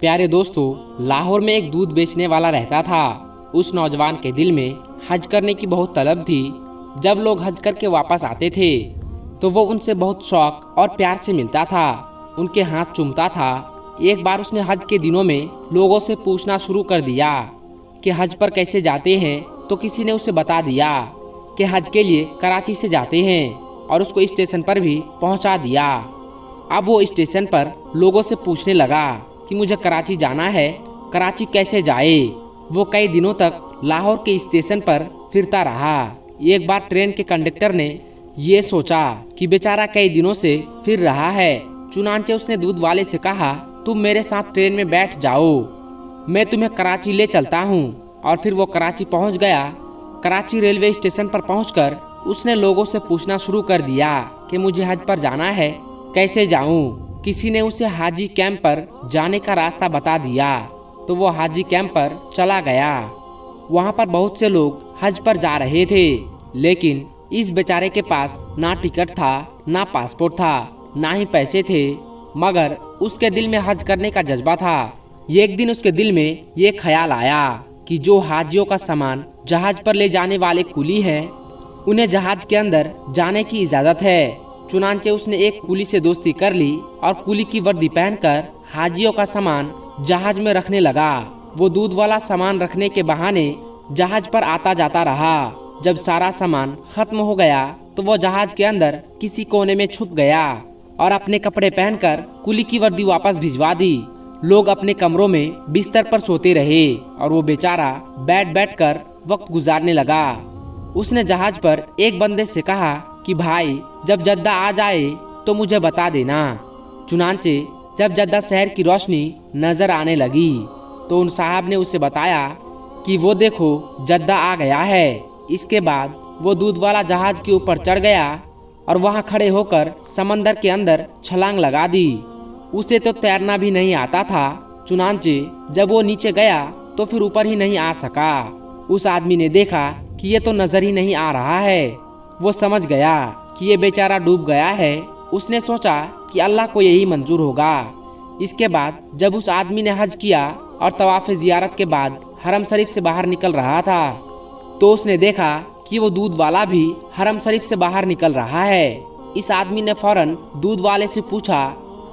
प्यारे दोस्तों, लाहौर में एक दूध बेचने वाला रहता था। उस नौजवान के दिल में हज करने की बहुत तलब थी। जब लोग हज करके वापस आते थे तो वो उनसे बहुत शौक और प्यार से मिलता था, उनके हाथ चूमता था। एक बार उसने हज के दिनों में लोगों से पूछना शुरू कर दिया कि हज पर कैसे जाते हैं, तो किसी ने उसे बता दिया कि हज के लिए कराची से जाते हैं और उसको स्टेशन पर भी पहुंचा दिया। अब वो स्टेशन पर लोगों से पूछने लगा कि मुझे कराची जाना है, कराची कैसे जाए। वो कई दिनों तक लाहौर के स्टेशन पर फिरता रहा। एक बार ट्रेन के कंडक्टर ने ये सोचा कि बेचारा कई दिनों से फिर रहा है, चुनांचे उसने दूध वाले से कहा, तुम मेरे साथ ट्रेन में बैठ जाओ, मैं तुम्हें कराची ले चलता हूँ। और फिर वो कराची पहुँच गया। कराची रेलवे स्टेशन पर पहुँचकर उसने लोगों से पूछना शुरू कर दिया कि मुझे हज पर जाना है, कैसे जाऊँ। किसी ने उसे हाजी कैंप पर जाने का रास्ता बता दिया, तो वो हाजी कैंप पर चला गया। वहाँ पर बहुत से लोग हज पर जा रहे थे, लेकिन इस बेचारे के पास ना टिकट था, ना पासपोर्ट था, ना ही पैसे थे, मगर उसके दिल में हज करने का जज्बा था। एक दिन उसके दिल में ये ख्याल आया कि जो हाजियों का सामान जहाज पर ले जाने वाले कुली हैं, उन्हें जहाज के अंदर जाने की इजाज़त है। चुनांचे उसने एक कुली से दोस्ती कर ली और कुली की वर्दी पहनकर हाजियों का सामान जहाज में रखने लगा। वो दूध वाला सामान रखने के बहाने जहाज पर आता जाता रहा। जब सारा सामान खत्म हो गया तो वो जहाज के अंदर किसी कोने में छुप गया और अपने कपड़े पहनकर कुली की वर्दी वापस भिजवा दी। लोग अपने कमरों में बिस्तर पर सोते रहे और वो बेचारा बैठ बैठ कर वक्त गुजारने लगा। उसने जहाज पर एक बंदे से कहा कि भाई, जब जद्दा आ जाए तो मुझे बता देना। चुनांचे जब जद्दा शहर की रोशनी नजर आने लगी तो उन साहब ने उसे बताया कि वो देखो जद्दा आ गया है। इसके बाद वो दूध वाला जहाज के ऊपर चढ़ गया और वहां खड़े होकर समंदर के अंदर छलांग लगा दी। उसे तो तैरना भी नहीं आता था। चुनांचे जब वो नीचे गया तो फिर ऊपर ही नहीं आ सका। उस आदमी ने देखा कि ये तो नजर ही नहीं आ रहा है। वो समझ गया कि ये बेचारा डूब गया है। उसने सोचा कि अल्लाह को यही मंजूर होगा। इसके बाद जब उस आदमी ने हज किया और तवाफ जियारत के बाद हरम शरीफ से बाहर निकल रहा था, तो उसने देखा कि वो दूध वाला भी हरम शरीफ से बाहर निकल रहा है। इस आदमी ने फौरन दूध वाले से पूछा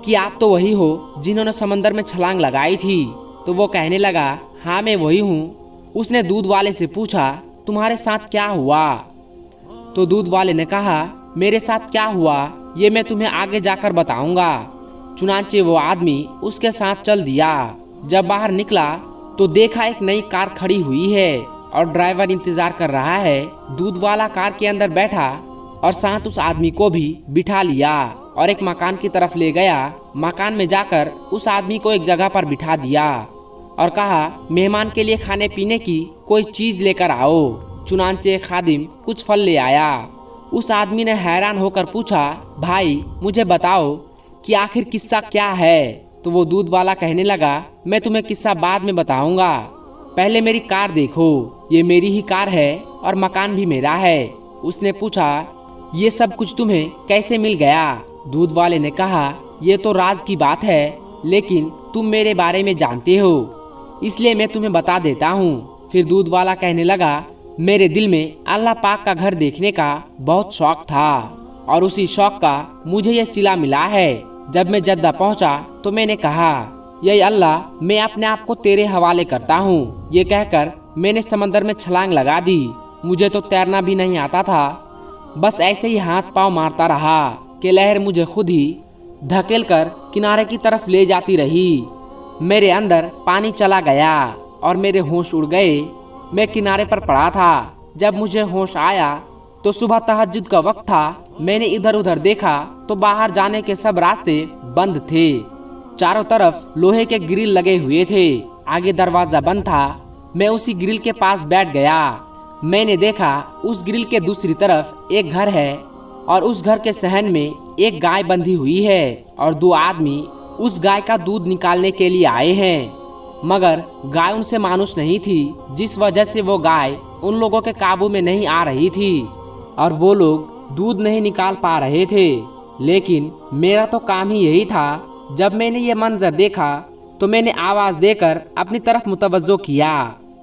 कि आप तो वही हो जिन्होंने समंदर में छलांग लगाई थी। तो वो कहने लगा, हाँ मैं वही हूँ। उसने दूध वाले से पूछा, तुम्हारे साथ क्या हुआ? तो दूध वाले ने कहा, मेरे साथ क्या हुआ ये मैं तुम्हें आगे जाकर बताऊंगा। चुनांचे वो आदमी उसके साथ चल दिया। जब बाहर निकला तो देखा एक नई कार खड़ी हुई है और ड्राइवर इंतजार कर रहा है। दूध वाला कार के अंदर बैठा और साथ उस आदमी को भी बिठा लिया और एक मकान की तरफ ले गया। मकान में जाकर उस आदमी को एक जगह पर बिठा दिया और कहा, मेहमान के लिए खाने पीने की कोई चीज लेकर आओ। चुनांचे खादिम कुछ फल ले आया। उस आदमी ने हैरान होकर पूछा, भाई मुझे बताओ कि आखिर किस्सा क्या है? तो वो दूध वाला कहने लगा, मैं तुम्हें किस्सा बाद में बताऊंगा, पहले मेरी कार देखो, ये मेरी ही कार है और मकान भी मेरा है। उसने पूछा, ये सब कुछ तुम्हें कैसे मिल गया? दूध वाले ने कहा, ये तो राज की बात है, लेकिन तुम मेरे बारे में जानते हो इसलिए मैं तुम्हें बता देता हूँ। फिर दूध वाला कहने लगा, मेरे दिल में अल्लाह पाक का घर देखने का बहुत शौक था और उसी शौक का मुझे ये सिला मिला है। जब मैं जद्दा पहुंचा तो मैंने कहा, ये अल्लाह, मैं अपने आप को तेरे हवाले करता हूँ। ये कहकर मैंने समंदर में छलांग लगा दी। मुझे तो तैरना भी नहीं आता था, बस ऐसे ही हाथ पांव मारता रहा कि लहर मुझे खुद ही धकेल कर किनारे की तरफ ले जाती रही। मेरे अंदर पानी चला गया और मेरे होश उड़ गए। मैं किनारे पर पड़ा था। जब मुझे होश आया तो सुबह तहज्जुद का वक्त था। मैंने इधर उधर देखा तो बाहर जाने के सब रास्ते बंद थे। चारों तरफ लोहे के ग्रिल लगे हुए थे, आगे दरवाजा बंद था। मैं उसी ग्रिल के पास बैठ गया। मैंने देखा उस ग्रिल के दूसरी तरफ एक घर है और उस घर के सहन में एक गाय बंधी हुई है और दो आदमी उस गाय का दूध निकालने के लिए आए हैं, मगर गाय उनसे मानुस नहीं थी, जिस वजह से वो गाय उन लोगों के काबू में नहीं आ रही थी और वो लोग दूध नहीं निकाल पा रहे थे। लेकिन मेरा तो काम ही यही था। जब मैंने ये मंजर देखा तो मैंने आवाज देकर अपनी तरफ मुतवज्जो किया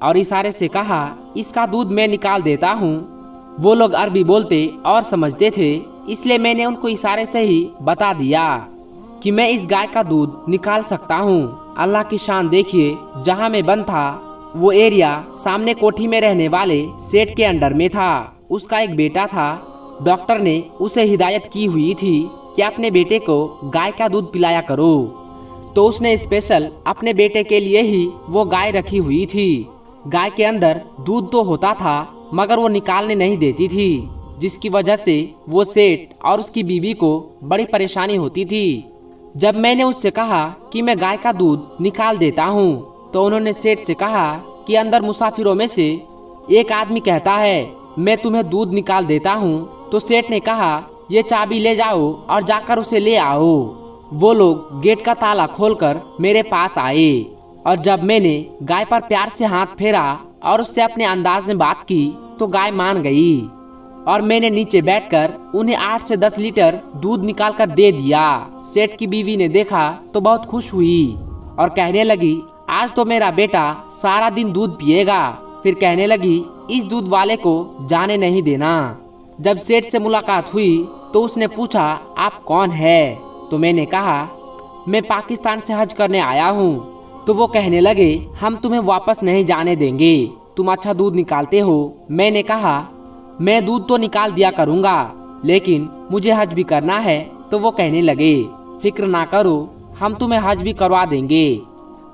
और इशारे से कहा, इसका दूध मैं निकाल देता हूँ। वो लोग अरबी बोलते और समझते थे, इसलिए मैंने उनको इशारे से ही बता दिया कि मैं इस गाय का दूध निकाल सकता हूँ। अल्लाह की शान देखिए, जहाँ मैं बंद था वो एरिया सामने कोठी में रहने वाले सेठ के अंडर में था। उसका एक बेटा था। डॉक्टर ने उसे हिदायत की हुई थी कि अपने बेटे को गाय का दूध पिलाया करो, तो उसने स्पेशल अपने बेटे के लिए ही वो गाय रखी हुई थी। गाय के अंदर दूध तो होता था मगर वो निकालने नहीं देती थी, जिसकी वजह से वो सेठ और उसकी बीवी को बड़ी परेशानी होती थी। जब मैंने उससे कहा कि मैं गाय का दूध निकाल देता हूँ, तो उन्होंने सेठ से कहा कि अंदर मुसाफिरों में से एक आदमी कहता है मैं तुम्हें दूध निकाल देता हूँ। तो सेठ ने कहा, ये चाबी ले जाओ और जाकर उसे ले आओ। वो लोग गेट का ताला खोलकर मेरे पास आए और जब मैंने गाय पर प्यार से हाथ फेरा और उससे अपने अंदाज में बात की तो गाय मान गई और मैंने नीचे बैठकर उन्हें 8 से 10 लीटर दूध निकाल कर दे दिया। सेठ की बीवी ने देखा तो बहुत खुश हुई और कहने लगी, आज तो मेरा बेटा सारा दिन दूध पिएगा। फिर कहने लगी, इस दूध वाले को जाने नहीं देना। जब सेठ से मुलाकात हुई तो उसने पूछा, आप कौन है? तो मैंने कहा, मैं पाकिस्तान से हज करने आया हूँ। तो वो कहने लगे, हम तुम्हें वापस नहीं जाने देंगे, तुम अच्छा दूध निकालते हो। मैंने कहा, मैं दूध तो निकाल दिया करूँगा, लेकिन मुझे हज भी करना है। तो वो कहने लगे, फिक्र ना करो, हम तुम्हें हज भी करवा देंगे।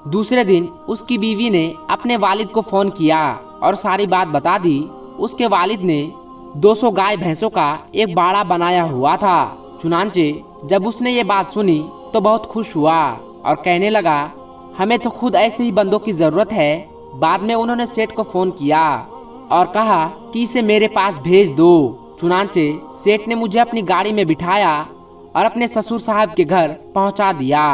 दूसरे दिन उसकी बीवी ने अपने वालिद को फोन किया और सारी बात बता दी। उसके वालिद ने 200 गाय भैंसों का एक बाड़ा बनाया हुआ था। चुनांचे जब उसने ये बात सुनी तो बहुत खुश हुआ और कहने लगा, हमें तो खुद ऐसे ही बंदों की जरूरत है। बाद में उन्होंने सेठ को फोन किया और कहा कि इसे मेरे पास भेज दो। चुनांचे सेठ ने मुझे अपनी गाड़ी में बिठाया और अपने ससुर साहब के घर पहुंचा दिया।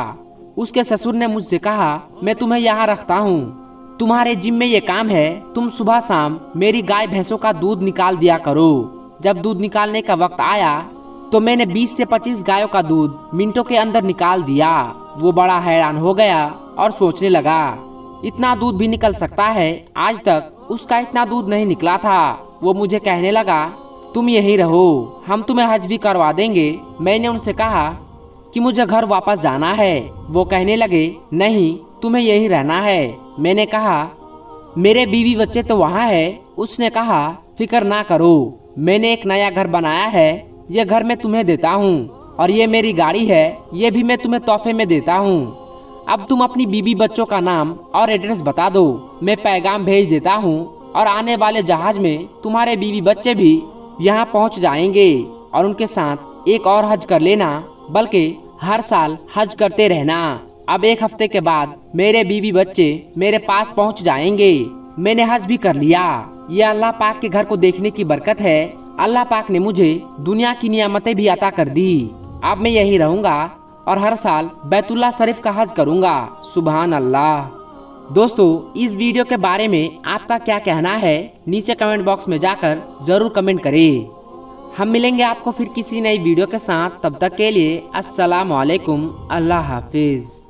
उसके ससुर ने मुझसे कहा, मैं तुम्हें यहाँ रखता हूँ, तुम्हारे जिम्मे ये काम है, तुम सुबह शाम मेरी गाय भैंसों का दूध निकाल दिया करो। जब दूध निकालने का वक्त आया तो मैंने 20 से 25 गायों का दूध मिनटों के अंदर निकाल दिया। वो बड़ा हैरान हो गया और सोचने लगा, इतना दूध भी निकल सकता है, आज तक उसका इतना दूध नहीं निकला था। वो मुझे कहने लगा, तुम यहीं रहो, हम तुम्हें हज भी करवा देंगे। मैंने उनसे कहा कि मुझे घर वापस जाना है। वो कहने लगे, नहीं, तुम्हें यहीं रहना है। मैंने कहा, मेरे बीवी बच्चे तो वहाँ है। उसने कहा, फिक्र ना करो, मैंने एक नया घर बनाया है, ये घर मैं तुम्हें देता हूँ और ये मेरी गाड़ी है, ये भी मैं तुम्हें तोहफे में देता हूँ। अब तुम अपनी बीवी बच्चों का नाम और एड्रेस बता दो, मैं पैगाम भेज देता हूँ और आने वाले जहाज में तुम्हारे बीवी बच्चे भी यहाँ पहुँच जाएंगे और उनके साथ एक और हज कर लेना, बल्कि हर साल हज करते रहना। अब 1 हफ्ते के बाद मेरे बीवी बच्चे मेरे पास पहुँच जाएंगे। मैंने हज भी कर लिया। ये अल्लाह पाक के घर को देखने की बरकत है। अल्लाह पाक ने मुझे दुनिया की नियामतें भी अता कर दी। अब मैं यही रहूंगा और हर साल बैतुल्लाह शरीफ का हज करूंगा। सुभान अल्लाह। दोस्तों, इस वीडियो के बारे में आपका क्या कहना है, नीचे कमेंट बॉक्स में जाकर जरूर कमेंट करें। हम मिलेंगे आपको फिर किसी नई वीडियो के साथ। तब तक के लिए अस्सलाम वालेकुम, अल्लाह हाफिज।